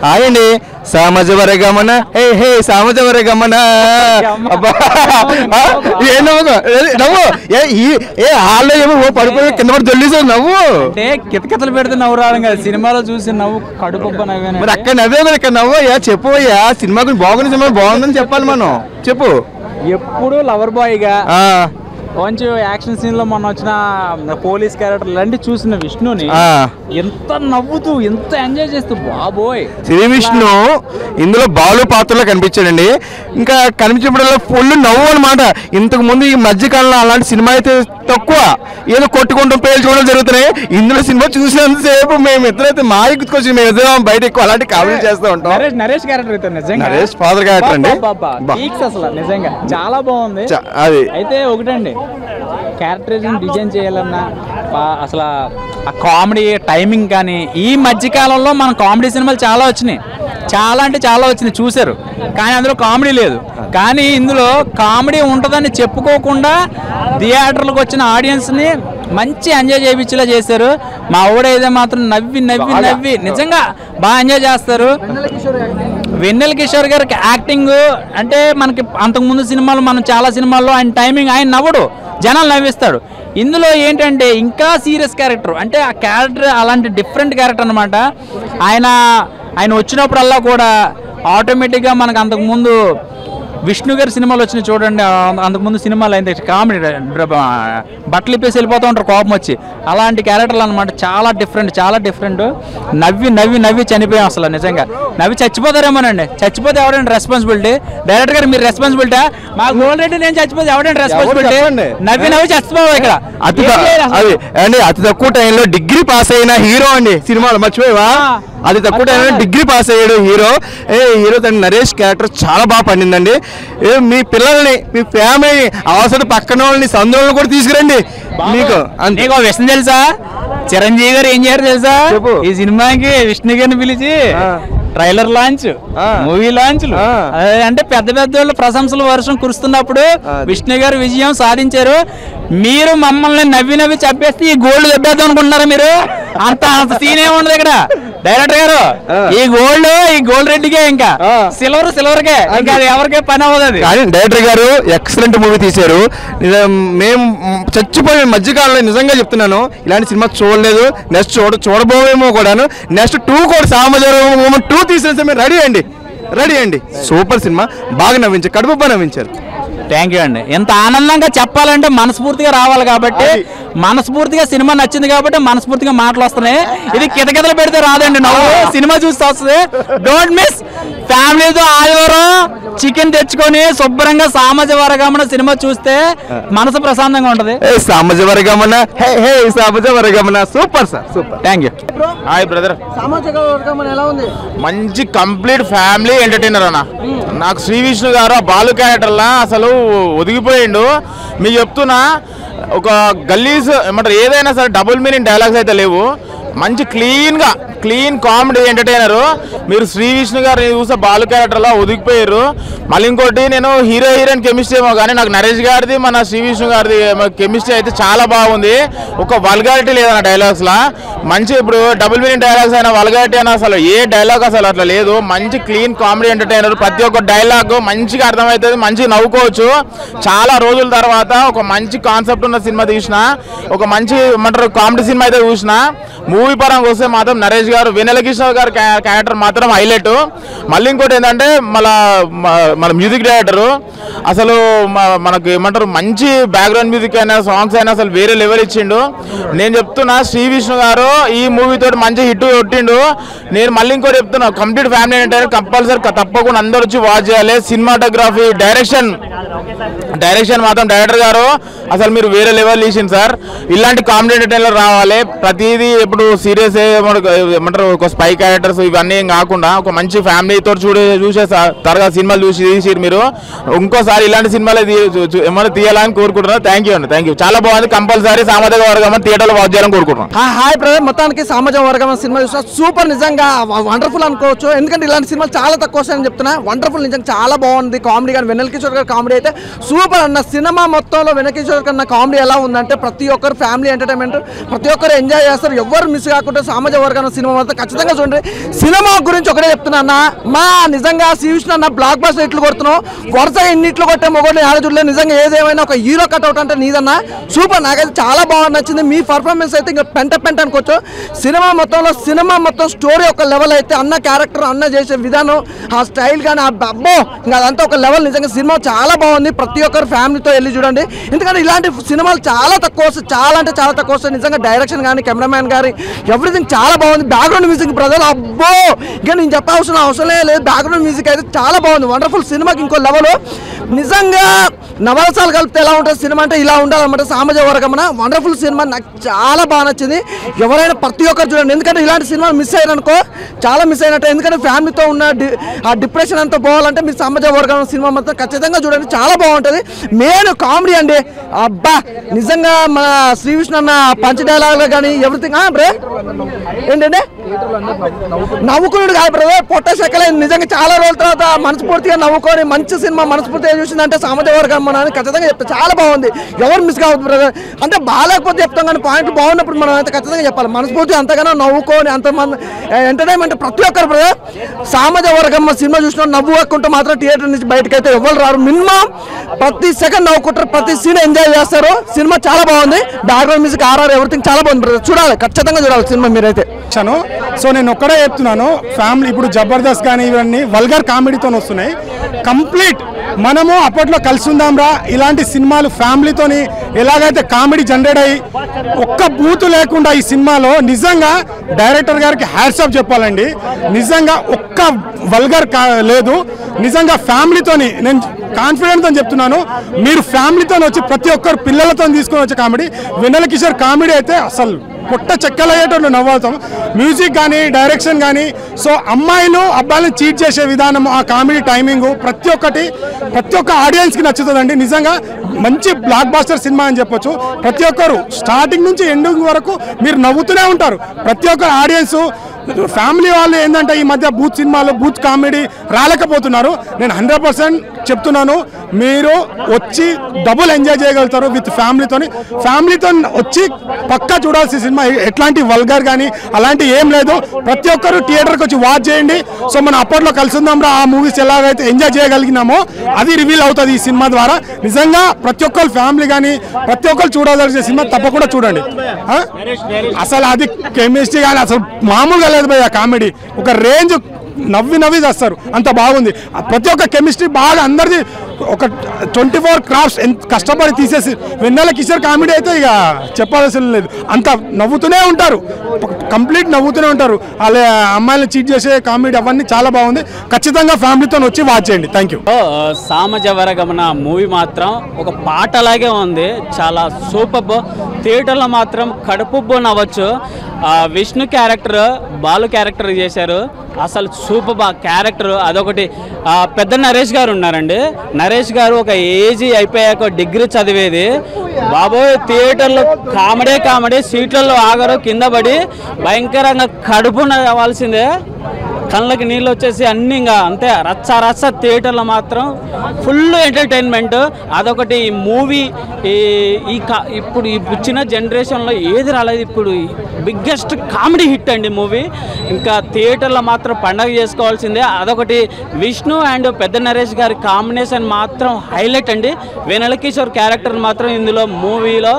ఆయండి సామాజ వర్గమన హే హే సామాజ వర్గమన ఏ నవ్వు ఏ హాల్లో ఏమో పడిపోయి కింద పడి దొల్లేసావు నవ్వు అంటే కితకితలు పెడితే నవ్వు రావడం కదా సినిమాలో చూసి నవ్వు కడుపు నవ్వు మరి అక్కడ నవ్వే కదా ఇక్కడ నవ్వు చెప్పు అయ్యా సినిమా గురించి బాగుంది సినిమా బాగుందని చెప్పాలి మనం చెప్పు ఎప్పుడు లవర్ బాయ్గా మంచి యాక్షన్ సీన్ లో మొన్న వచ్చిన పోలీస్ క్యారెక్టర్ లాంటి చూసిన విష్ణుని ఎంత నవ్వుతూ ఎంత ఎంజాయ్ చేస్తూ బాబోయ్ శ్రీ విష్ణు ఇందులో బాలు పాత్రలో కనిపించాడండి ఇంకా కనిపించినప్పుడల్లా ఫుల్ నవ్వు అనమాట ఇంతకు ముందు ఈ మధ్యకాలంలో అలాంటి సినిమా అయితే తక్కువ ఏదో కొట్టుకుంటాం పేల్చుకోవడం జరుగుతున్నాయి ఇందులో సినిమా చూసినంతసేపు మేము ఇద్దరైతే మా గుర్తుకొచ్చి మేము ఇద్దరం బయట ఎక్కువ అలాంటి కామెడీ చేస్తూ ఉంటాం నరేష్ క్యారెక్టర్ అయితే నిజంగా నరేష్ ఫాదర్ క్యారెక్టర్ అండి అసలు నిజంగా చాలా బాగుంది అది అయితే ఒకటండి క్యారెక్టరైజేషన్ డిజైన్ చేయాలన్నా అసలు ఆ కామెడీ టైమింగ్ కానీ ఈ మధ్యకాలంలో మన కామెడీ సినిమాలు చాలా వచ్చినాయి చాలా అంటే చాలా వచ్చినాయి చూశారు కానీ అందులో కామెడీ లేదు కానీ ఇందులో కామెడీ ఉంటుందని చెప్పుకోకుండా థియేటర్లకు వచ్చిన ఆడియన్స్ని మంచి ఎంజాయ్ చేయించేలా చేశారు మా ఊడైతే మాత్రం నవ్వి నవ్వి నవ్వి నిజంగా బాగా ఎంజాయ్ చేస్తారు వెన్నెల కిషోర్ గారికి యాక్టింగ్ అంటే మనకి అంతకుముందు సినిమాలు మనం చాలా సినిమాల్లో ఆయన టైమింగ్ ఆయన నవ్వడు జనాలు నవ్విస్తాడు ఇందులో ఏంటంటే ఇంకా సీరియస్ క్యారెక్టర్ అంటే ఆ క్యారెక్టర్ అలాంటి డిఫరెంట్ క్యారెక్టర్ అనమాట ఆయన వచ్చినప్పుడల్లా కూడా ఆటోమేటిక్గా మనకు అంతకుముందు విష్ణు గారి సినిమాలు వచ్చినాయి చూడండి అంతకుముందు సినిమాలు అయితే కామెడీ బట్టలు ఇప్పేసి వెళ్ళిపోతూ ఉంటారు కోపం వచ్చి అలాంటి క్యారెక్టర్లు అనమాట చాలా డిఫరెంట్ నవ్వి నవ్వి నవ్వి చనిపోయాం అసలు నిజంగా నవ్వి చచ్చిపోతారేమోనండి చచ్చిపోతే ఎవరండి రెస్పాన్సిబిలిటీ డైరెక్టర్ గారు మీరు రెస్పాన్సిబిలిటీ మా గోల్డ్ రెడ్డి నేను చచ్చిపోతే ఎవరండి రెస్పాన్సిబిలిటీ నవ్వి నవ్వి చచ్చిపోవాలి ఇక్కడ అతి తక్కువ టైంలో డిగ్రీ పాస్ అయిన హీరో అండి సినిమాలో మర్చిపోయావా అతి తక్కువ టైంలో డిగ్రీ పాస్ అయ్యాడు హీరో తన నరేష్ క్యారెక్టర్ చాలా బాగా పండిందండి మీ పిల్లల్ని మీ ఫ్యామిలీని అవసరం పక్కన వాళ్ళని సందులను కూడా తీసుకురండి మీకు విషయం తెలుసా చిరంజీవి గారు ఏం చేయారు తెలుసా ఈ సినిమాకి విష్ణు గారిని పిలిచి ట్రైలర్ లాంచ్ మూవీ లాంచ్లు అంటే పెద్ద వాళ్ళు ప్రశంసలు వర్షం కురుస్తున్నప్పుడు విష్ణు గారు విజయం సాధించారు మీరు మమ్మల్ని నవ్వి నవ్వి చెప్పేస్తే ఈ గోల్డ్ దెబ్బేద్దాం అనుకుంటున్నారా మీరు అంత సీన్ ఏముండదు ఇక్కడ డైరెక్టర్ గారు ఈ గోల్డ్ రెడ్డికే ఇంకా సిల్వర్ కే ఇంకా అది ఎవరికే పని అవ్వదు అది కానీ డైరెక్టర్ గారు ఎక్సలెంట్ మూవీ తీశారు మేము చచ్చిపోయే మధ్యకాలంలో నిజంగా చెప్తున్నాను ఇలాంటి సినిమా చూడలేదు నెక్స్ట్ చూడబోమేమో కూడాను నెక్స్ట్ 2 కూడా సామాజిక 2 తీసిన మేము రెడీ అండి సూపర్ సినిమా బాగా నవ్వించారు కడుపు నవ్వించారు థ్యాంక్ యూ అండి ఎంత ఆనందంగా చెప్పాలంటే మనస్ఫూర్తిగా రావాలి కాబట్టి మనస్ఫూర్తిగా సినిమా నచ్చింది కాబట్టి మనస్ఫూర్తిగా మాటలు వస్తున్నాయి ఇది కితకితలు పెడితే రాదండి నవ్వు సినిమా చూస్తే వస్తుంది డోంట్ మిస్ ఫ్యామిలీతో ఆదివారం చికెన్ తెచ్చుకొని శుభ్రంగా సామాజిక వర్గమన సినిమా చూస్తే మనసు ప్రశాంతంగా ఉంటది సామాజిక వర్గమన super sir super thank you hi brother సామాజిక వర్గమన ఎలా ఉంది మంచి కంప్లీట్ ఫ్యామిలీ ఎంటర్టైనర్ అన్న నాకు శ్రీ విష్ణు గారు ఆ బాలు క్యారెక్టర్లా అసలు ఒదిగిపోయిండు మీకు చెప్తున్నా ఒక గల్లీస్ ఏమంటారు ఏదైనా సరే డబుల్ మీనింగ్ డైలాగ్స్ అయితే లేవు మంచి క్లీన్ కామెడీ ఎంటర్టైనర్ మీరు శ్రీ విష్ణు గారు చూసే బాలు క్యారెక్టర్లో ఒదిగిపోయారు మళ్ళీ ఇంకోటి నేను హీరోయిన్ కెమిస్ట్రీ ఏమో కానీ నాకు నరేష్ గారిది మన శ్రీ విష్ణు గారిది కెమిస్ట్రీ అయితే చాలా బాగుంది ఒక వల్గారిటీ లేదన్న డైలాగ్స్లా మంచి ఇప్పుడు డబుల్ మీనింగ్ డైలాగ్స్ అయినా వల్గారిటీ అయినా అసలు ఏ డైలాగ్ అసలు అట్లా లేదు మంచి క్లీన్ కామెడీ ఎంటర్టైనర్ ప్రతి ఒక్క డైలాగ్ మంచిగా అర్థమవుతుంది మంచిగా నవ్వుకోవచ్చు చాలా రోజుల తర్వాత ఒక మంచి కాన్సెప్ట్ ఉన్న సినిమా తీసిన ఒక మంచి ఏమంటారు కామెడీ సినిమా అయితే చూసిన మూవీ పరంగా వస్తే మాత్రం నరేష్ గారు వెన్నెల కిషోర్ గారు క్యారెక్టర్ మాత్రం హైలైట్ మళ్ళీ ఇంకోటి ఏంటంటే మన మ్యూజిక్ డైరెక్టర్ అసలు మనకు ఏమంటారు మంచి బ్యాక్గ్రౌండ్ మ్యూజిక్ అయినా సాంగ్స్ అయినా అసలు వేరే లెవెల్ ఇచ్చిండు నేను చెప్తున్నా శ్రీ విష్ణు గారు ఈ మూవీతో మంచి హిట్ కొట్టిండు నేను మళ్ళీ ఇంకోటి చెప్తున్నా కంప్లీట్ ఫ్యామిలీ ఎంటర్టైనర్ కంపల్సరీ తప్పకుండా అందరూ వచ్చి వాచ్ చేయాలి సినిమాటోగ్రఫీ డైరెక్షన్ మాత్రం డైరెక్టర్ గారు అసలు మీరు వేరే లెవెల్ తీసింది సార్ ఇలాంటి కామెడీ ఎంటర్టైనర్ రావాలి ప్రతిదీ ఇప్పుడు సీరియస్ ఏమంటారు ఒక స్పై క్యారెక్టర్స్ ఇవన్నీ కాకుండా ఒక మంచి ఫ్యామిలీతో చూసే తరగా సినిమాలు తీసిరు మీరు ఇంకోసారి ఇలాంటి సినిమాలు ఏమైనా తీయాలని కోరుకుంటున్నాను థ్యాంక్ యూ అండి థ్యాంక్ యూ చాలా బాగుంది కంపల్సరీ సామాజిక వర్గం థియేటర్లో వాచ్ చేయాలని కోరుకుంటున్నాను హాయ్ బ్రదర్ మొత్తానికి సామాజిక వర్గం సినిమా చూసా సూపర్ నిజంగా వండర్ఫుల్ అనుకోవచ్చు ఎందుకంటే ఇలాంటి సినిమాలు చాలా తక్కువ వస్తాయని చెప్తున్నా వండర్ఫుల్ నిజంగా చాలా బాగుంది కామెడీ కానీ వెన్నెల కిషోర్ గారు కామెడీ అయితే సూపర్ అన్న. సినిమా మొత్తంలో వెనకేశ్వర కన్నా కామెడీ ఎలా ఉందంటే ప్రతి ఒక్కరు ఫ్యామిలీ ఎంటర్టైన్మెంట్, ప్రతి ఒక్కరు ఎంజాయ్ చేస్తారు, ఎవరు మిస్ కాకుండా సామాజిక వర్గాల సినిమా మొత్తం ఖచ్చితంగా చూడండి. సినిమా గురించి ఒకటే చెప్తున్నా అన్న, మా నిజంగా శ్రీవిష్ణు అన్న బ్లాక్ బస్టర్ ఎట్లు కొడుతున్నావు, వరుస ఎన్నిట్లు కొట్టే మొగోడిని ఆడ చూడలేదు. నిజంగా ఏదేమైనా ఒక హీరో కట్అవుట్ అంటే నీదన్నా సూపర్. నాకైతే చాలా బాగా నచ్చింది. మీ పర్ఫార్మెన్స్ అయితే ఇంకా పెంట అనుకోవచ్చు. సినిమా మొత్తం స్టోరీ ఒక లెవెల్ అయితే, అన్న క్యారెక్టర్, అన్న చేసే విధానం, ఆ స్టైల్ కానీ అబ్బో ఇంకా అదంతా ఒక లెవెల్. నిజంగా సినిమా చాలా బాగుంది. ప్రతి ఒక్కరు ఫ్యామిలీతో వెళ్ళి చూడండి. ఎందుకంటే ఇలాంటి సినిమాలు చాలా తక్కువ వస్తాయి, చాలా అంటే చాలా తక్కువ వస్తాయి. నిజంగా డైరెక్షన్ కానీ, కెమెరామ్యాన్ గారి ఎవ్రీథింగ్ చాలా బాగుంది. బ్యాక్గ్రౌండ్ మ్యూజిక్ బ్రదర్ అబ్బో ఇంకా నేను చెప్పాల్సిన అవసరం లేదు. బ్యాక్గ్రౌండ్ మ్యూజిక్ అయితే చాలా బాగుంది. వండర్ఫుల్. సినిమాకి ఇంకో లెవెల్. నిజంగా నవరసాలు కలిపితే ఎలా ఉంటుంది సినిమా అంటే ఇలా ఉండాలన్నమాట. సామాజిక వర్గమన వండర్ఫుల్ సినిమా, నాకు చాలా బాగా నచ్చింది. ఎవరైనా ప్రతి ఒక్కరు చూడండి. ఎందుకంటే ఇలాంటి సినిమా మిస్ అయ్యారనుకో చాలా మిస్ అయినట్టు. ఎందుకంటే ఫ్యామిలీతో ఉన్న ఆ డిప్రెషన్ అంతా పోవాలంటే మీరు సామాజిక వర్గం సినిమా మొత్తం ఖచ్చితంగా చూడండి, చాలా బాగుంటుంది. మెయిన్ కామెడీ అండి అబ్బా. నిజంగా మన శ్రీవిష్ణు అన్న పంచ్ డైలాగులు కానీ ఎవ్రీథింగ్ బ్రే ఏంటంటే నవ్వుకున్నాడు కాదు బ్రదర్, పొట్ట సెక్కలేదు. నిజంగా చాలా రోజుల తర్వాత మనస్ఫూర్తిగా నవ్వుకొని మంచి సినిమా మనస్ఫూర్తిగా చూసిందంటే సామాజిక వర్గం అని ఖచ్చితంగా చెప్తే చాలా బాగుంది. ఎవరు మిస్ కావద్దు బ్రదర్. అంటే బాగాలేకపోతే చెప్తాం కానీ పాయింట్లు బాగున్నప్పుడు మనం అయితే ఖచ్చితంగా చెప్పాలి. మనస్ఫూర్తిగా అంతగానో నవ్వుకొని అంతమంది ఎంటర్టైన్మెంట్ ప్రతి ఒక్కరు బ్రదర్. సామాజిక వర్గం సినిమా చూసినా నవ్వుకుంటూ మాత్రం థియేటర్ నుంచి బయటకు అయితే ఎవరు రారు. మినిమం ప్రతి సెకండ్ నవ్వుకుంటారు, ప్రతి సీన్ ఎంజాయ్ చేస్తారు. సినిమా చాలా బాగుంది. బ్యాక్గ్రౌండ్ మ్యూజిక్ ఆర్ఆర్ ఎవ్రీథింగ్ చాలా బాగుంది బ్రదర్. చూడాలి, ఖచ్చితంగా చూడాలి సినిమా మీరైతే. సో నేను ఒక్కడే చెప్తున్నాను, ఫ్యామిలీ ఇప్పుడు జబర్దస్త్ కానీ ఇవన్నీ వల్గర్ కామెడీతో వస్తున్నాయి. కంప్లీట్ మనము అప్పట్లో కలిసి ఉందాంరా ఇలాంటి సినిమాలు ఫ్యామిలీతోని ఎలాగైతే కామెడీ జనరేట్ అయ్యి ఒక్క బూతు లేకుండా ఈ సినిమాలో నిజంగా డైరెక్టర్ గారికి హ్యాట్స్ ఆఫ్ చెప్పాలండి. నిజంగా ఒక్క వల్గర్ లేదు. నిజంగా ఫ్యామిలీతోని నేను కాన్ఫిడెంట్తో చెప్తున్నాను, మీరు ఫ్యామిలీతో వచ్చి ప్రతి ఒక్కరు పిల్లలతో తీసుకొని వచ్చే కామెడీ. వెన్నెల కిషోర్ కామెడీ అయితే అసలు పొట్ట చెక్కలయ్యేటట్లు నవ్వుతాం. మ్యూజిక్ కానీ డైరెక్షన్ కానీ, సో అమ్మాయిలు అబ్బాయిలను చీట్ చేసే విధానం, ఆ కామెడీ టైమింగ్ ప్రతి ఒక్క ఆడియన్స్కి నచ్చుతుందండి. నిజంగా మంచి బ్లాక్ బాస్టర్ సినిమా అని చెప్పొచ్చు. ప్రతి ఒక్కరు స్టార్టింగ్ నుంచి ఎండింగ్ వరకు మీరు నవ్వుతూనే ఉంటారు. ప్రతి ఒక్కరు ఆడియన్స్ ఫ్యామిలీ వాళ్ళు ఏంటంటే ఈ మధ్య బూత్ సినిమాలు బూత్ కామెడీ రాలేకపోతున్నారు. నేను 100% చెప్తున్నాను, మీరు వచ్చి డబుల్ ఎంజాయ్ చేయగలుగుతారు విత్ ఫ్యామిలీతో వచ్చి పక్కా చూడాల్సిన సినిమా. ఎట్లాంటి వల్గర్ కానీ అలాంటి ఏం లేదు. ప్రతి ఒక్కరు థియేటర్కి వచ్చి వాచ్ చేయండి. సో మనం అప్పట్లో కలిసి ఉందాంరా ఆ మూవీస్ ఎలాగైతే ఎంజాయ్ చేయగలిగినామో అది రివీల్ అవుతుంది ఈ సినిమా ద్వారా. నిజంగా ప్రతి ఒక్కరు ఫ్యామిలీ కానీ ప్రతి ఒక్కరు చూడాల్సిన సినిమా, తప్పకుండా చూడండి. అసలు అది కెమిస్ట్రీ కానీ అసలు మామూలుగా లేదు భయ్య. కామెడీ ఒక రేంజ్, నవ్వి చేస్తారు, అంత బాగుంది. ప్రతి ఒక్క కెమిస్ట్రీ బాగా అందరిది. ఒక 24 క్రాఫ్ట్స్ ఎంత కష్టపడి తీసేసి వెన్నెల కిషోర్ కామెడీ అయితే ఇక చెప్పాల్సిన లేదు. అంత నవ్వుతూనే ఉంటారు, కంప్లీట్ నవ్వుతూనే ఉంటారు. అలా అమ్మాయిలను చీట్ చేసే కామెడీ అవన్నీ చాలా బాగుంది. ఖచ్చితంగా ఫ్యామిలీతో వచ్చి వాచ్ చేయండి. Thank you. సామాజిక వర్గమన మూవీ మాత్రం ఒక పాటలాగే ఉంది, చాలా సూపర్. థియేటర్లో మాత్రం కడుపు నవ్వచ్చు. విష్ణు క్యారెక్టర్ బాలు క్యారెక్టర్ చేశారు, అసలు సూపర్ క్యారెక్టర్. అదొకటి. పెద్ద నరేష్ గారు ఉన్నారండి. నరేష్ గారు ఒక ఏజీ అయిపోయాక డిగ్రీ చదివేది బాబోయ్. థియేటర్లో కామెడీ సీట్లలో ఆగరు, కింద పడి భయంకరంగా కడుపు నవ్వాల్సిందే. కళ్ళకి నీళ్ళు వచ్చేసి అన్నీ ఇంకా అంతే రచ్చ. థియేటర్లో మాత్రం ఫుల్ ఎంటర్టైన్మెంట్. అదొకటి. ఈ మూవీ ఇప్పుడు ఈ చిన్న జనరేషన్లో ఏది రాలేదు. ఇప్పుడు బిగ్గెస్ట్ కామెడీ హిట్ అండి మూవీ. ఇంకా థియేటర్లో మాత్రం పండగ చేసుకోవాల్సిందే. అదొకటి. విష్ణు అండ్ పెద్ద నరేష్ గారి కాంబినేషన్ మాత్రం హైలైట్ అండి. వెన్నెల కిషోర్ క్యారెక్టర్ మాత్రం ఇందులో మూవీలో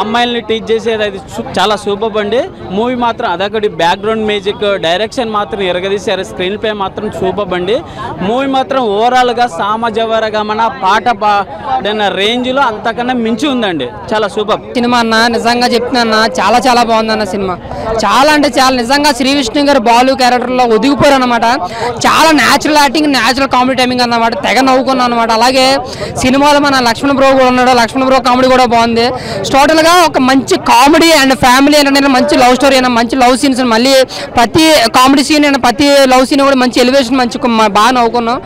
అమ్మాయిల్ని టీచ్ చేసేది అది చాలా సూపర్ అండి. మూవీ మాత్రం అదొకటి. బ్యాక్గ్రౌండ్ మ్యూజిక్ డైరెక్షన్ మాత్రం ఎరగదీశారు. స్క్రీన్ ప్లే మాత్రం సూపర్ అండి. మూవీ మాత్రం ఓవరాల్గా సామాజిక వర్గమన పాట పాడిన రేంజ్లో అంతకన్నా మించి ఉందండి. చాలా సూపర్ సినిమా అన్న. నిజంగా చెప్తున్నా చాలా బాగుందన్న సినిమా. చాలా అంటే చాలా నిజంగా శ్రీవిష్ణు గారు బాలు క్యారెక్టర్లో ఒదిగిపోయారు అనమాట. చాలా natural acting, natural comedy timing అన్నమాట. తెగ నవ్వుకున్నాను అనమాట. అలాగే సినిమాలో మన లక్ష్మణ్ బ్రో కూడా ఉన్నాడు. లక్ష్మణ్ బ్రో కామెడీ కూడా బాగుంది. టోటల్గా ఒక మంచి కామెడీ అండ్ ఫ్యామిలీ ఎంటర్టైనర్, మంచి లవ్ స్టోరీ అయినా, మంచి లవ్ సీన్స్, మళ్ళీ ప్రతి కామెడీ సీన్ అయినా ప్రతి లవ్ సీన్ కూడా మంచి ఎలివేషన్, మంచి బాగా నవ్వుకున్నాం.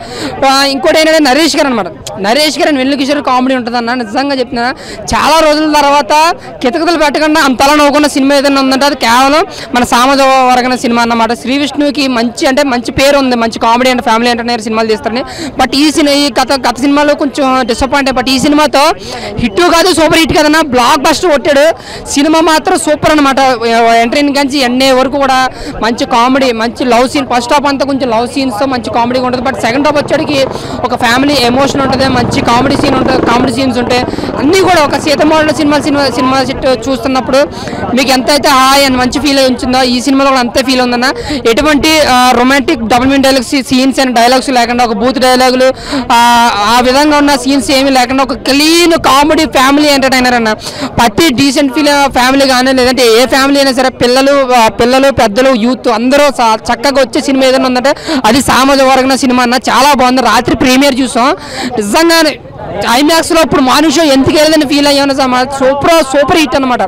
ఇంకోటి ఏంటంటే నరేష్ గారు అనమాట. నరేష్ గారు వెన్నెల కిషోర్ కామెడీ ఉంటుందన్న, నిజంగా చెప్తున్నా. చాలా రోజుల తర్వాత కితకితలు పెట్టకుండా అంతలా నవ్వుకున్న సినిమా ఏదైనా ఉందంటే అది కేవలం మన సామాజిక వర్గన సినిమా అన్నమాట. శ్రీ విష్ణుకి మంచి పేరు ఉంది, మంచి కామెడీ అండ్ ఫ్యామిలీ ఎంటర్టైనర్ సినిమాలు తీస్తారని. బట్ ఈ గత సినిమాలో కొంచెం డిసప్పాయింట్. బట్ ఈ సినిమాతో హిట్ కాదు, సూపర్ హిట్ కదన్నా, బ్లాక్ బస్టర్ కొట్టాడు. సినిమా మాత్రం సూపర్ అనమాట. ఎంట్రీని కానీ ఎండే వరకు కూడా మంచి కామెడీ, మంచి లవ్ సీన్. ఫస్ట్ హాఫ్ అంతా కొంచెం లవ్ సీన్స్తో మంచి కామెడీ ఉంటుంది. బట్ సెకండ్ హాఫ్ వచ్చేటికి ఒక ఫ్యామిలీ ఎమోషన్ ఉంటుంది, మంచి కామెడీ సీన్స్ ఉంటాయి. అన్నీ కూడా ఒక సీతమోడల సినిమా సెట్ చూస్తున్నప్పుడు మీకు ఎంతైతే హాయ్ అని మంచి ఫీల్ ఉంటుందో ఈ సినిమాలో కూడా అంతే ఫీల్ ఉందన్న. ఎటువంటి romantic double mean dialogues scenes and dialogues లేకుండా, ఒక బూత్ డైలాగులు ఆ విధంగా ఉన్న సీన్స్ ఏమీ లేకుండా ఒక క్లీన్ కామెడీ ఫ్యామిలీ ఎంటర్టైనర్ అన్న. ప్రతి డీసెంట్ ఫ్యామిలీ కానీ లేదంటే ఏ ఫ్యామిలీ అయినా సరే, పిల్లలు పెద్దలు యూత్ అందరూ చక్కగా వచ్చే సినిమా ఏదైనా ఉందంటే అది సామాజిక వర్గన సినిమా అన్న. చాలా బాగుంది. రాత్రి ప్రీమియర్ చూసాం, నిజంగానే ఐమాక్స్ లో ఇప్పుడు మార్నింగ్ షో ఎందుకు వెళ్ళదని ఫీల్ అయ్యాను. సూపర్ హిట్ అనమాట.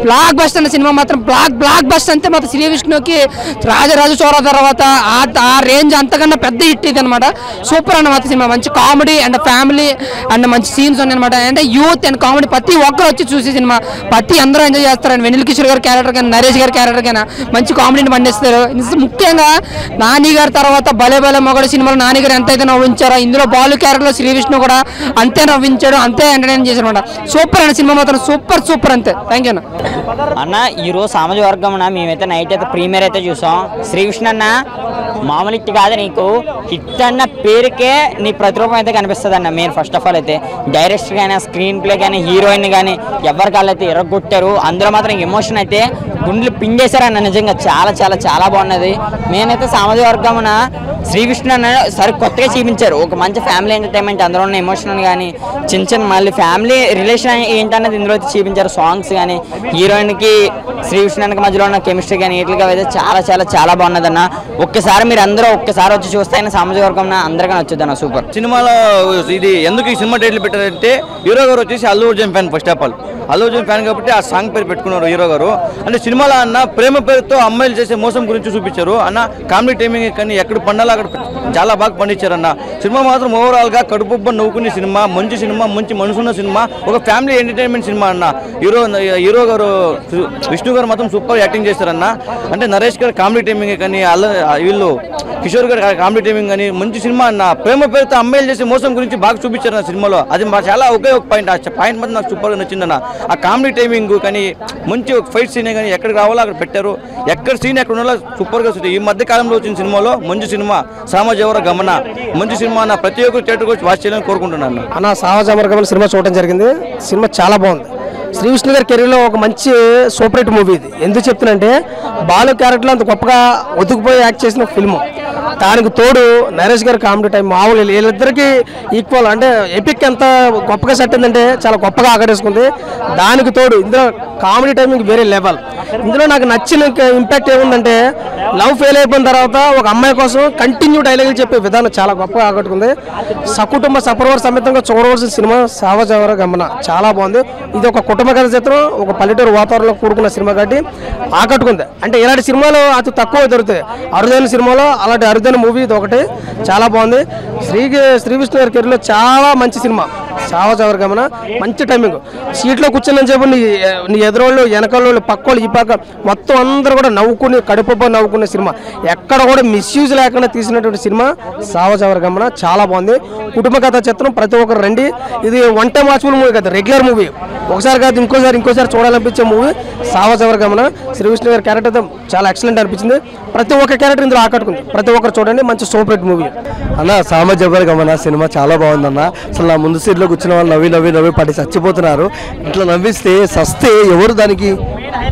బ్లాక్ బస్ట్ అన్న సినిమా మాత్రం బ్లాక్ బస్ట్ అంతే. మాత్రం శ్రీ విష్ణుకి రాజరాజు చోర తర్వాత ఆ రేంజ్ అంతకన్నా పెద్ద హిట్ ఇది అనమాట. సూపర్ అన్నమాట సినిమా. మంచి కామెడీ అండ్ ఫ్యామిలీ అండ్ మంచి సీన్స్ ఉన్నాయన్నమాట. అంటే యూత్ అండ్ కామెడీ ప్రతి ఒక్కరు వచ్చి చూసే సినిమా. ప్రతి అందరూ ఎంజాయ్ చేస్తారండి. వెన్నెల కిషోర్ గారి క్యారెక్టర్ కానీ, నరేష్ గారి క్యారెక్టర్ కానీ మంచి కామెడీని పండిస్తారు. ముఖ్యంగా నాని గారి తర్వాత భలే మొగడు సినిమాలో నాని గారు ఎంతైతే నవ్వించారో ఇందులో బాలు క్యారెక్టర్లో శ్రీ విష్ణు కూడా అంతే నవ్వించాడు, అంతే ఎంటర్టైన్ చేశాడు అనమాట. సూపర్ అన్న సినిమా మాత్రం సూపర్ అంతే. థ్యాంక్ యూ అన్న. ఈరోజు సామాజిక వర్గం అన్న మేమైతే నైట్ అయితే ప్రీమియర్ అయితే చూసాం. శ్రీ విష్ణు అన్న మామూలు హిట్ కాదు, నీకు హిట్ అన్న పేరుకే నీ ప్రతిరూపం అయితే కనిపిస్తుంది అన్న. మెయిన్ ఫస్ట్ ఆఫ్ ఆల్ అయితే డైరెక్టర్ కానీ, స్క్రీన్ ప్లే కానీ, హీరోయిన్ కానీ ఎవరి కాళ్ళు అయితే ఎరగొట్టారు. అందులో మాత్రం ఎమోషన్ అయితే గుండెలు పిండేశారన్న. నిజంగా చాలా బాగున్నది. నేనైతే సామాజిక వర్గమున శ్రీ విష్ణు అన్న సరే కొత్తగా చూపించారు. ఒక మంచి ఫ్యామిలీ ఎంటర్టైన్మెంట్, అందులో ఉన్న ఎమోషన్ కానీ చిన్న మళ్ళీ ఫ్యామిలీ రిలేషన్ ఏంటన్నది ఇందులో అయితే చూపించారు. సాంగ్స్ కానీ, హీరోయిన్కి శ్రీ విష్ణు అన్నకి మధ్యలో ఉన్న కెమిస్ట్రీ కానీ వీటిగా అయితే చాలా బాగున్నది అన్న. ఒక్కసారి మీరు అందరూ ఒక్కసారి వచ్చి చూస్తే అయినా సామాజిక వర్గం అందరికీ నచ్చుద్ది అన్న. సూపర్ సినిమాలో ఇది ఎందుకు ఈ సినిమా టైటిల్ పెట్టారంటే హీరో గారు వచ్చేసి Allu Arjun fan. First of all Allu Arjun fan కాబట్టి ఆ సాంగ్ పేరు పెట్టుకున్నారు హీరో గారు. అంటే సినిమాలో అన్న ప్రేమ పేరుతో అమ్మాయిలు చేసే మోసం గురించి చూపించారు అన్న. కామెడీ టైమింగ్ కానీ ఎక్కడ పండాలో అక్కడ చాలా బాగా పండించారు అన్న. సినిమా మాత్రం ఓవరాల్గా కడుపుబ్బ నవ్వుకునే సినిమా, మంచి సినిమా, మంచి మనసున్న సినిమా, ఒక ఫ్యామిలీ ఎంటర్టైన్మెంట్ సినిమా అన్న. హీరో గారు విష్ణు గారు మాత్రం సూపర్ యాక్టింగ్ చేస్తారన్న. అంటే నరేష్ గారు కామెడీ టైమింగ్ కానీ, వీళ్ళు కిషోర్ గారు కామెడీ టైమింగ్ కానీ మంచి సినిమా అన్న. ప్రేమ పేరుతో అమ్మాయిలు చేసే మోసం గురించి బాగా చూపించారు అన్న సినిమాలో. అది చాలా ఒకే ఒక పాయింట్. ఆ పాయింట్ మాత్రం నాకు సూపర్గా నచ్చిందన్న. ఆ కామెడీ టైమింగ్ కానీ, మంచి ఫైట్ సీన్ కానీ ఎక్కడికి రావాలో అక్కడ పెట్టారు. ఎక్కడ సీన్ ఎక్కడ ఉండాలో సూపర్గా ఈ మధ్య కాలంలో వచ్చిన సినిమాలో మంచి సినిమా సామాజిక గమన మంచి సినిమా అన్న. ప్రతి ఒక్కరు థియేటర్కి వచ్చి వాచ్ చేయాలని కోరుకుంటున్నాను అన్న. సామాజిక వర్గం సినిమా చూడటం జరిగింది. సినిమా చాలా బాగుంది. శ్రీ విష్ణు గారి కెరీర్లో ఒక మంచి సూపర్ హిట్ మూవీ ఇది. ఎందుకు చెప్తున్నంటే బాలు క్యారెక్టర్లో అంత గొప్పగా ఒతుకుపోయి యాక్ట్ చేసిన ఫిల్మ్. దానికి తోడు నరేష్ గారి కామెడీ టైం మామూలు వీళ్ళిద్దరికీ ఈక్వల్. అంటే ఎపిక్ ఎంత గొప్పగా సెట్ అయిందంటే చాలా గొప్పగా ఆకటేసుకుంది. దానికి తోడు ఇందులో కామెడీ టైమింగ్ వేరే లెవెల్. ఇందులో నాకు నచ్చిన ఇంపాక్ట్ ఏముందంటే లవ్ ఫెయిల్ అయిపోయిన తర్వాత ఒక అమ్మాయి కోసం కంటిన్యూ డైలాగులు చెప్పే విధానం చాలా గొప్పగా ఆకట్టుకుంది. సకుటుంబ సపరివార సమేతంగా చూడవలసిన సినిమా సామాజిక గమన. చాలా బాగుంది. ఇది ఒక కుటుంబ కథ చిత్రం, ఒక పల్లెటూరు వాతావరణంలో కూడుకున్న సినిమా కాబట్టి ఆకట్టుకుంది. అంటే ఇలాంటి సినిమాలు అతి తక్కువ దొరుకుతాయి. అరుదైన సినిమాలో అలాంటి అరుదైన మూవీ ఇది ఒకటి. చాలా బాగుంది. శ్రీ విష్ణు గారి కెరీర్లో చాలా మంచి సినిమా సామాజిక గమన. మంచి టైమింగ్. సీట్లో కూర్చుని చెప్పి నీ ఎదురోళ్ళు, వెనకాళ్ళు, పక్కోళ్ళు, ఈ పక్క మొత్తం అందరూ కూడా నవ్వుకుని కడుపుబ్బ నవ్వుకునే సినిమా. ఎక్కడ కూడా మిస్యూజ్ లేకుండా తీసినటువంటి సినిమా సామాజిక గమన. చాలా బాగుంది. కుటుంబ కథ చిత్రం. ప్రతి ఒక్కరు రండి. ఇది వన్ టైం వాచ్ఫుల్ మూవీ కదా, రెగ్యులర్ మూవీ. ఒకసారి కాదు ఇంకోసారి చూడాలనిపించే మూవీ సామాజిక గమన. శ్రీ విష్ణు గారి క్యారెక్టర్ చాలా ఎక్సలెంట్ అనిపించింది. ప్రతి ఒక్క క్యారెక్టర్ ఇందులో ఆకట్టుకుంది. ప్రతి ఒక్కరు చూడండి. మంచి సూపర్ హిట్ మూవీ అన్న. సామాజిక గమన సినిమా చాలా బాగుందన్న. అసలు నా ముందు సీట్లో కూర్చున్న వాళ్ళు నవ్వి పడి చచ్చిపోతున్నారు. ఇట్లా నవ్విస్తే సస్తే ఎవరు దానికి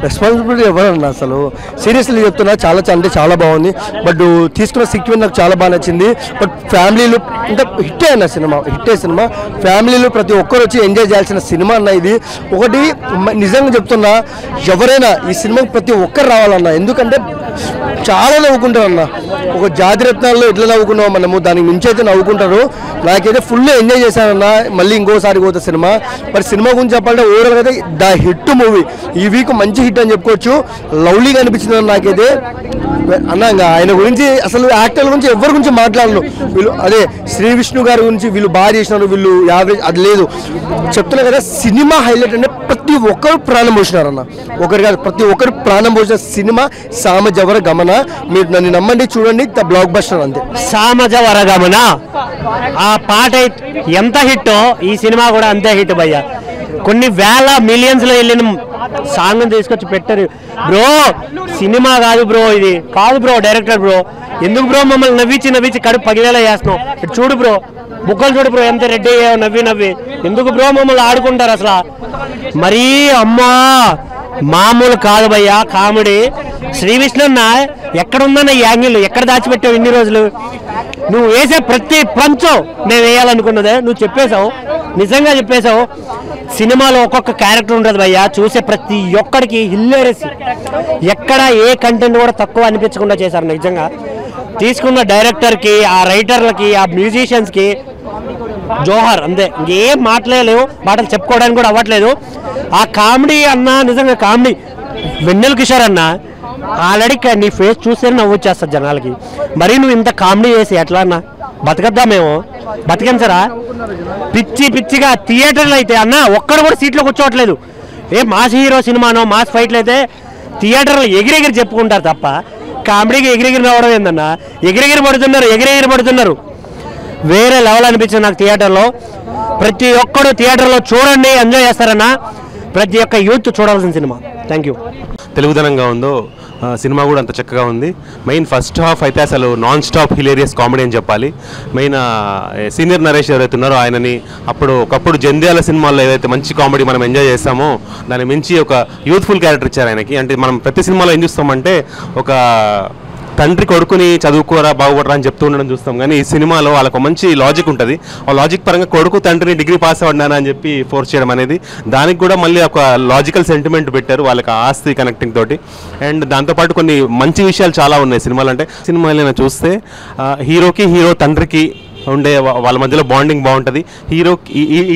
రెస్పాన్సిబిలిటీ ఎవరన్నా? అసలు సీరియస్లీ చెప్తున్నా చాలా అంటే చాలా బాగుంది. బట్ తీసుకున్న సీక్వెన్స్ నాకు చాలా బాగా నచ్చింది. బట్ ఫ్యామిలీలు అంటే హిట్టే అన్న సినిమా. సినిమా ఫ్యామిలీలు ప్రతి ఒక్కరు వచ్చి ఎంజాయ్ చేయాల్సిన సినిమా అన్న ఇది. ఒకటి నిజంగా చెప్తున్నా, ఎవరైనా ఈ సినిమాకి ప్రతి ఒక్కరు రావాలన్నా. ఎందుకంటే చాలా నవ్వుకుంటారు అన్న. ఒక జాతిరత్నాల్లో ఎట్లా నవ్వుకున్నాం మనము, దానికి మించి అయితే నవ్వుకుంటారు. నాకైతే ఫుల్ ఎంజాయ్ చేశానన్నా. మళ్ళీ మళ్ళీ ఇంకోసారి పోతుంది సినిమా. మరి సినిమా గురించి చెప్పాలంటే ఓవరాల్ అయితే ద హిట్ మూవీ, ఈ వీక్ మంచి హిట్ అని చెప్పుకోవచ్చు. లవ్లీగా అనిపించింది నాకైతే అన్న. ఆయన గురించి అసలు యాక్టర్ల గురించి ఎవరి గురించి మాట్లాడను, వీళ్ళు అదే శ్రీ విష్ణు గారి గురించి వీళ్ళు బాగా చేసినారు, వీళ్ళు యావరేజ్ అది లేదు చెప్తున్నా కదా. సినిమా హైలైట్ అంటే ప్రతి ఒక్కరు ప్రాణం పోసినారు అన్న, ఒకరు కాదు ప్రతి ఒక్కరు ప్రాణం పోసిన సినిమా సామజవర గమన. మీరు నన్ను నమ్మండి, చూడండి, ద బ్లాక్ బస్టర్ అంతే. సామజవర గమన ఆ పాట ఎంత హిట్టో ఈ సినిమా కూడా అంతే హిట్ భయ్యా. కొన్ని వేల మిలియన్స్లో వెళ్ళిన సాంగ్ తీసుకొచ్చి పెట్టారు బ్రో. సినిమా కాదు బ్రో, ఇది కాదు బ్రో డైరెక్టర్ బ్రో. ఎందుకు బ్రో మమ్మల్ని నవ్వించి కడుపు పగిలేలా చేస్తున్నావు? చూడు బ్రో, బుక్కలు చూడు బ్రో ఎంత రెడ్డి అయ్యావు నవ్వి. ఎందుకు బ్రో మమ్మల్ని ఆడుకుంటారు అసలు? మరీ అమ్మా మామూలు కాదు భయ్యా కామెడీ. శ్రీ విష్ణున్న ఎక్కడుందన్న ఈ యాంగిల్ ఎక్కడ దాచిపెట్టావు ఇన్ని రోజులు? నువ్వు వేసే ప్రతి పంచం నేను వేయాలనుకున్నదే నువ్వు చెప్పేశావు, నిజంగా చెప్పేశావు. సినిమాలో ఒక్కొక్క క్యారెక్టర్ ఉంటుంది భయ్యా, చూసే ప్రతి ఒక్కడికి హిల్లేరియస్. ఎక్కడ ఏ కంటెంట్ కూడా తక్కువ అనిపించకుండా చేశారు నిజంగా. తీసుకున్న డైరెక్టర్కి, ఆ రైటర్లకి, ఆ మ్యూజిషియన్స్కి జోహార్ అంతే. ఇంకేం మాటలేవు, మాటలు చెప్పుకోవడానికి కూడా అవ్వట్లేదు. ఆ కామెడీ అన్న నిజంగా కామెడీ. వెన్నెల కిషోర్ అన్న ఆల్రెడీ నీ ఫేస్ చూస్తే నవ్వు వచ్చేస్తుంది జనాలకి. మరి నువ్వు ఇంత కామెడీ చేసి ఎట్లా అన్న బతకద్దా? మేము బతికించరా? పిచ్చిగా థియేటర్లు అయితే అన్న ఒక్కడు కూడా సీట్లో కూర్చోవట్లేదు. ఏ మాస్ హీరో సినిమానో మాస్ ఫైట్లు అయితే థియేటర్లు ఎగిరెగిరి చెప్పుకుంటారు తప్ప కామెడీకి ఎగిరెగిరి రావడం ఏందన్న? ఎగిరెగిరి పడుతున్నారు. వేరే లెవెల్ అనిపించింది నాకు థియేటర్లో. ప్రతి ఒక్కడు థియేటర్లో చూడండి, ఎంజాయ్ చేస్తారన్న. ప్రతి ఒక్క యూత్ చూడాల్సిన సినిమా. Thank you. తెలుగుదనంగా ఉందో సినిమా కూడా అంత చక్కగా ఉంది. మెయిన్ ఫస్ట్ హాఫ్ అయితే అసలు నాన్ స్టాప్ హిలేరియస్ కామెడీ అని చెప్పాలి. మెయిన్ సీనియర్ నరేష్ ఎవరైతే ఉన్నారో ఆయనని ఒకప్పుడు జంధ్యాల సినిమాల్లో ఏదైతే మంచి కామెడీ మనం ఎంజాయ్ చేస్తామో దాన్ని మించి ఒక యూత్ఫుల్ క్యారెక్టర్ ఇచ్చారు ఆయనకి. అంటే మనం ప్రతి సినిమాలో ఏం చూస్తామంటే ఒక తండ్రి కొడుకుని చదువుకోరా బాగుపడరా అని చెప్తూ ఉండడం చూస్తాం, కానీ ఈ సినిమాలో వాళ్ళకు మంచి లాజిక్ ఉంటుంది. ఆ లాజిక్ పరంగా కొడుకు తండ్రిని డిగ్రీ పాస్ అవ్వడానా అని చెప్పి ఫోర్స్ చేయడం అనేది, దానికి కూడా మళ్ళీ ఒక లాజికల్ సెంటిమెంట్ పెట్టారు వాళ్ళకి ఆస్తి కనెక్టింగ్ తోటి. అండ్ దాంతోపాటు కొన్ని మంచి విషయాలు చాలా ఉన్నాయి సినిమాలు. అంటే సినిమాలో చూస్తే హీరో తండ్రికి ఉండే వాళ్ళ మధ్యలో బాండింగ్ బాగుంటుంది.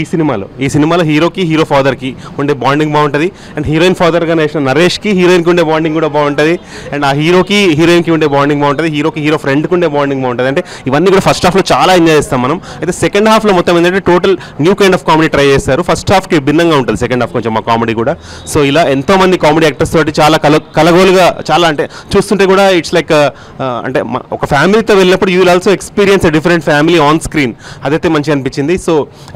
ఈ సినిమాలో హీరో ఫాదర్కి ఉండే బాండింగ్ బాగుంటుంది. అండ్ హీరోయిన్ ఫాదర్గా వేసిన నరేష్కి హీరోయిన్కి ఉండే బాండింగ్ కూడా బాగుంటుంది. అండ్ ఆ హీరోయిన్కి ఉండే బాండింగ్ బాగుంటుంది. హీరో ఫ్రెండ్కి ఉండే బాండింగ్ బాగుంటుంది. అంటే ఇవన్నీ కూడా ఫస్ట్ హాఫ్లో చాలా ఎంజాయ్ చేస్తాం మనం. అయితే సెకండ్ హాఫ్లో మొత్తం ఏంటంటే total new kind of comedy try చేస్తారు. ఫస్ట్ హాఫ్కి భిన్నంగా ఉంటుంది సెకండ్ హాఫ్ కొంచెం ఆ కామెడీ కూడా. సో ఇలా ఎంతోమంది కామెడీ యాక్టర్స్ తోటి చాలా కలగోలుగా చాలా అంటే చూస్తుంటే కూడా ఇట్స్ లైక్ అంటే ఒక ఫ్యామిలీతో వెళ్ళినప్పుడు you will also experience different family on screen. అదైతే మంచిగా అనిపించింది. So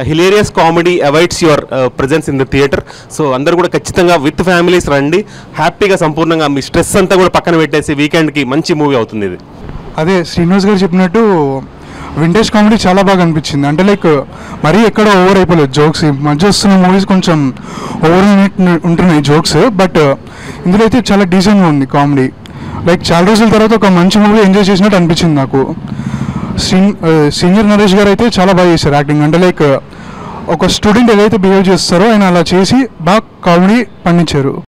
hilarious comedy avoids your presence in the theatre. So అందరూ కూడా ఖచ్చితంగా విత్ ఫ్యామిలీస్ రండి, హ్యాపీగా సంపూర్ణంగా మీ స్ట్రెస్ అంతా కూడా పక్కన పెట్టేసి వీకెండ్కి మంచి మూవీ అవుతుంది ఇది. అదే శ్రీనివాస్ గారు చెప్పినట్టు వింటేజ్ కామెడీ చాలా బాగా అనిపించింది. అంటే లైక్ మరీ ఎక్కడ ఓవర్ అయిపోలేదు జోక్స్. మధ్య వస్తున్న మూవీస్ కొంచెం ఓవర్ ఉంటున్నాయి జోక్స్, బట్ ఇందులో అయితే చాలా డీసెంట్గా ఉంది కామెడీ. లైక్ చాలా రోజుల తర్వాత ఒక మంచి మూవీ ఎంజాయ్ చేసినట్టు అనిపించింది నాకు. సీనియర్ నరేష్ గారు అయితే చాలా బాగా చేశారు యాక్టింగ్. అంటే లైక్ ఒక స్టూడెంట్ ఏదైతే బిహేవ్ చేస్తారో ఆయన అలా చేసి బాగా కామెడీ పండించారు.